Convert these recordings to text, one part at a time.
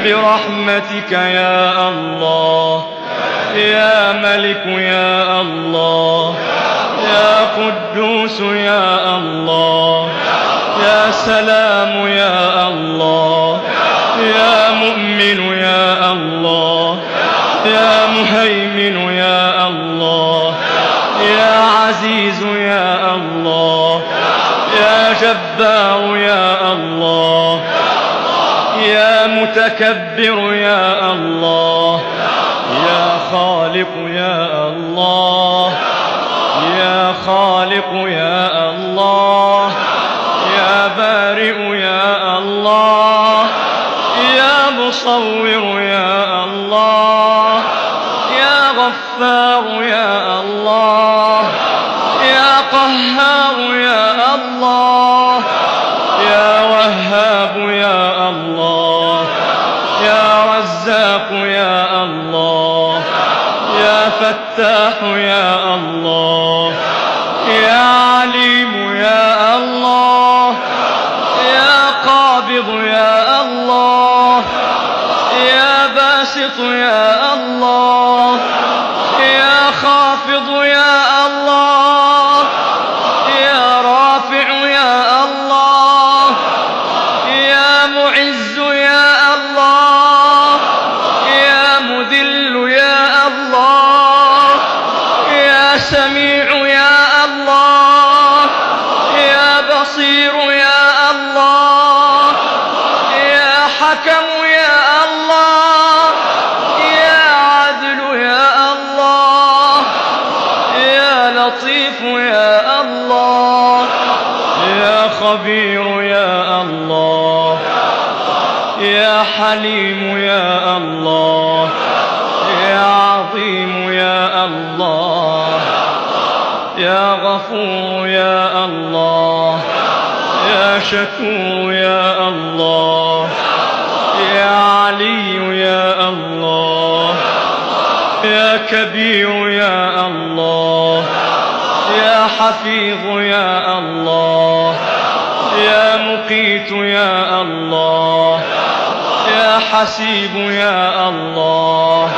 برحمتك يا الله، يا ملك يا الله، يا قدوس يا الله، يا سلام يا الله، يا مؤمن يا الله، يا مهيمن يا الله، يا عزيز يا الله، يا جبار يا الله، يا متكبر يا الله، يا خالق يا الله، يا خالق يا الله، يا بارئ يا الله، يا مصور يا الله، يا غفار يا الله، يا قهار يا الله، يا وهاب يا الله، يا رزاق يا الله، يا فتاح يا الله، يا عليم يا الله، يا قابض يا الله، يا باسط يا الله، يا خافض يا الله، يا رافع يا الله، يا معز يا الله، يا مذل يا الله، يا سميع يا الله، يا بصير يا الله، يا حكم يا الله، يا عدل يا الله، يا لطيف يا الله، يا خبير يا الله، يا حليم يا الله، يا عظيم يا الله، يا غفور يا الله، يا شكور يا الله، يا علي يا الله، يا كبير يا الله، يا حفيظ يا الله، يا مقيت يا الله، يا حسيب يا الله،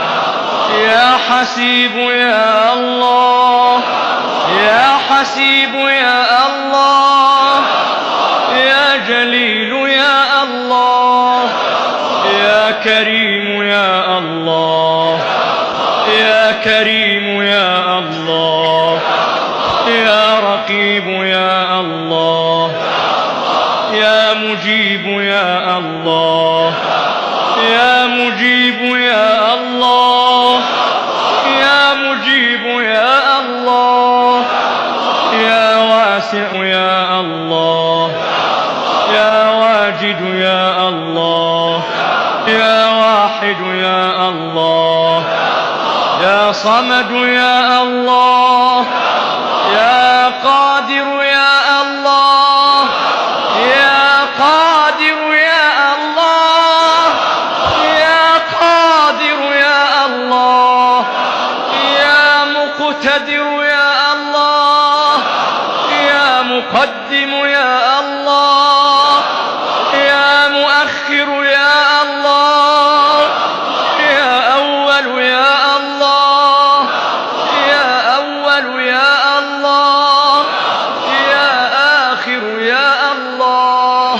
يا حسيب يا الله، يا حسيب يا الله، يا جليل يا الله، يا كريم يا الله، يا كريم يا الله، يا رقيب يا الله، يا مجيب يا الله، يا مجيب يا الله، يا مجيب يا الله، يا واسع يا الله، يا واجد يا الله، يا واحد يا الله، يا صمد يا الله، يا قادر يا الله، يا قادر يا الله، يا قادر يا الله، يا مقتدر يا الله، يا مقدم يا الله، يا مؤخر يا الله، يا أول يا الله، يا أول يا الله، يا آخر يا الله،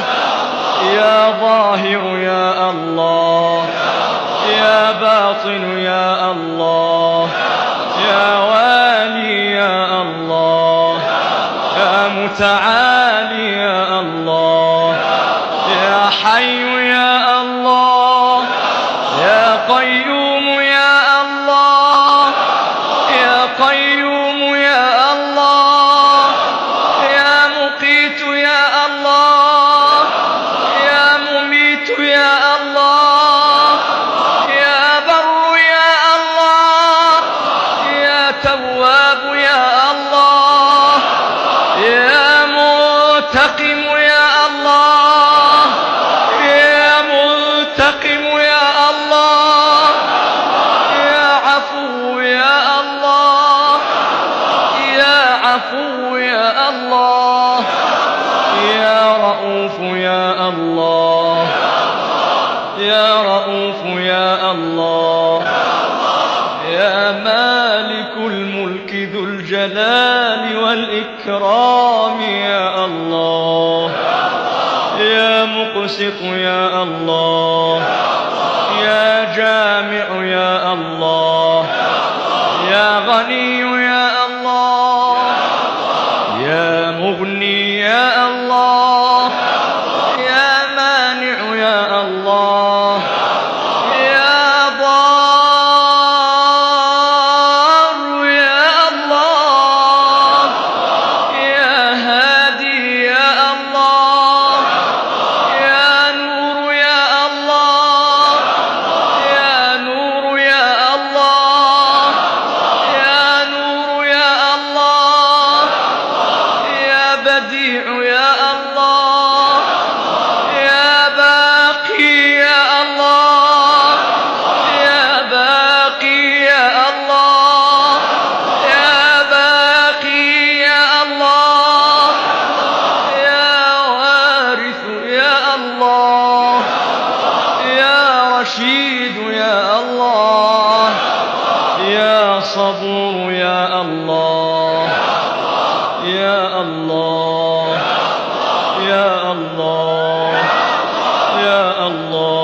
يا ظاهر يا الله، يا باطن يا الله، يا والي يا الله، يا متعالي يا الله، يا حي يا الله، يا قيوم يا الله، يا قيوم يا الله، يا مقيت يا الله، يا مميت يا الله، يا بر يا الله، يا تواب يا الله، يا منتقم يا الله، يا يا رؤوف يا الله يا مالك الملك ذو الجلال والإكرام يا الله يا مقسط يا الله يا جامع يا الله يا غني يا الله يا مغني يا الله يا مانع يا الله يا ضار يا الله يا هادي يا الله يا نور يا الله يا نور يا الله يا نور يا الله يا بديع يا الله يا باقي يا الله يا باقي يا الله يا باقي يا الله يا وارث يا الله يا رشيد يا الله يا صبور يا الله يا الله يا الله يا الله